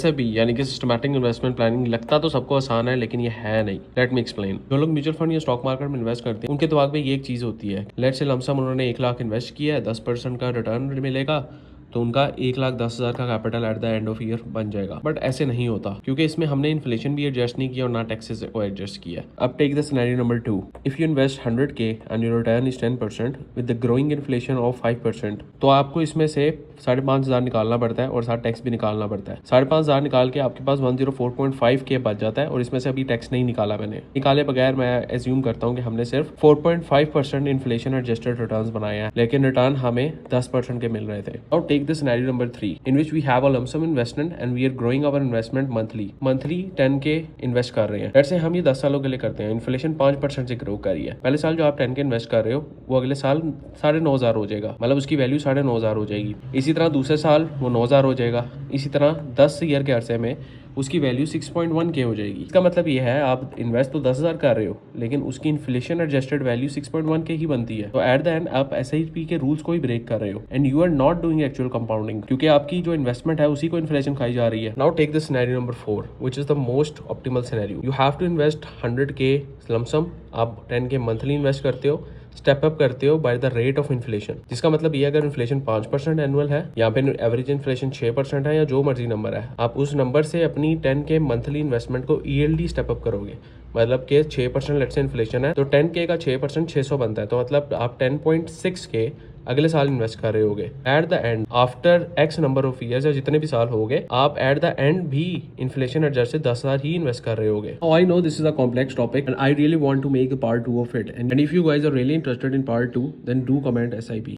से भी यानी कि सिस्टमैटिक इन्वेस्टमेंट प्लानिंग लगता तो सबको आसान है, लेकिन ये है नहीं। Let me explain. जो लोग म्यूचुअल फंड या स्टॉक मार्केट में इन्वेस्ट करते हैं उनके दिमाग में ये एक चीज़ होती है, लेट से लमसम उन्होंने 1 लाख इन्वेस्ट किया है, 10% का रिटर्न मिलेगा तो उनका 1,10,000 का capital eight the end of year बन जाएगा। बट ऐसे नहीं होता, क्योंकि इसमें हमने इन्फ्लेशन भी एडजस्ट नहीं किया और ना टैक्सेस को एडजस्ट किया। अब take the scenario number 2। If you invest 100K and your return is 10% with the growing inflation of 5%, तो आपको इसमें से 5,500 निकालना पड़ता है और साथ टैक्स भी निकालना पड़ता है। 5,500 निकाल के आपके पास 104.5K बच जाता है और इसमें से अभी टैक्स नहीं निकाला मैंने। निकाले बगैर मैं एज्यूम करता हूँ कि हमने सिर्फ 4.5% इन्फ्लेशन एडजस्टेड रिटर्न बनाए हैं, लेकिन रिटर्न हमें 10% के मिल रहे थे। और take the scenario number 3 in which we have a lump sum investment and we are growing our investment monthly 10K invest कर रहे हैं। जैसे हम ये 10 सालों के लिए करते हैं, इन्फ्लेशन 5% से ग्रो कर रही है। पहले साल जो आप 10K इन्वेस्ट कर रहे हो वो अगले साल 9,500 हो जाएगा, मतलब उसकी वैल्यू 9,500 हो जाएगी। इसी तरह दूसरे साल वो 9,000 हो जाएगा। इसी तरह 10 ईयर के अरसे में उसकी वैल्यू 6.1K हो जाएगी। इसका मतलब ये है आप इन्वेस्ट तो 10,000 कर रहे हो, लेकिन उसकी इन्फ्लेशन एडजस्टेड वैल्यू 6.1K ही बनती है। तो एट द एंड आप SIP के रूल्स को ही ब्रेक कर रहे हो and you are not doing actual compounding, क्योंकि आपकी जो इन्वेस्टमेंट है उसी को इन्फ्लेशन खाई जा रही है। Now take the scenario number 4 which is the most optimal scenario. You have to invest 100K lump sum. आप 10K मंथली इन्वेस्ट करते हो, स्टेप अप करते हो by the rate of inflation. जिसका मतलब ये अगर इन्फ्लेशन 5% एनुअल है, यहाँ पे एवरेज इन्फ्लेशन 6% है या जो मर्जी नंबर है, आप उस नंबर से अपनी 10K मंथली इन्वेस्टमेंट को ईयरली स्टेप अप करोगे। मतलब कि 6% लेट से इन्फ्लेशन है तो 10K का 6% 600 बनता है, तो मतलब आप 10.6K अगले साल इन्वेस्ट कर रहे होगे। At the end after X number of years या जितने भी साल हो गए, आप एट द एंड भी इन्फ्लेशन एडजस्ट से 10,000 ही इन्वेस्ट कर रहे होगे। I know this is a complex topic and I really want to make a part 2 of it, and if you guys are really interested in part 2 then do comment SIP।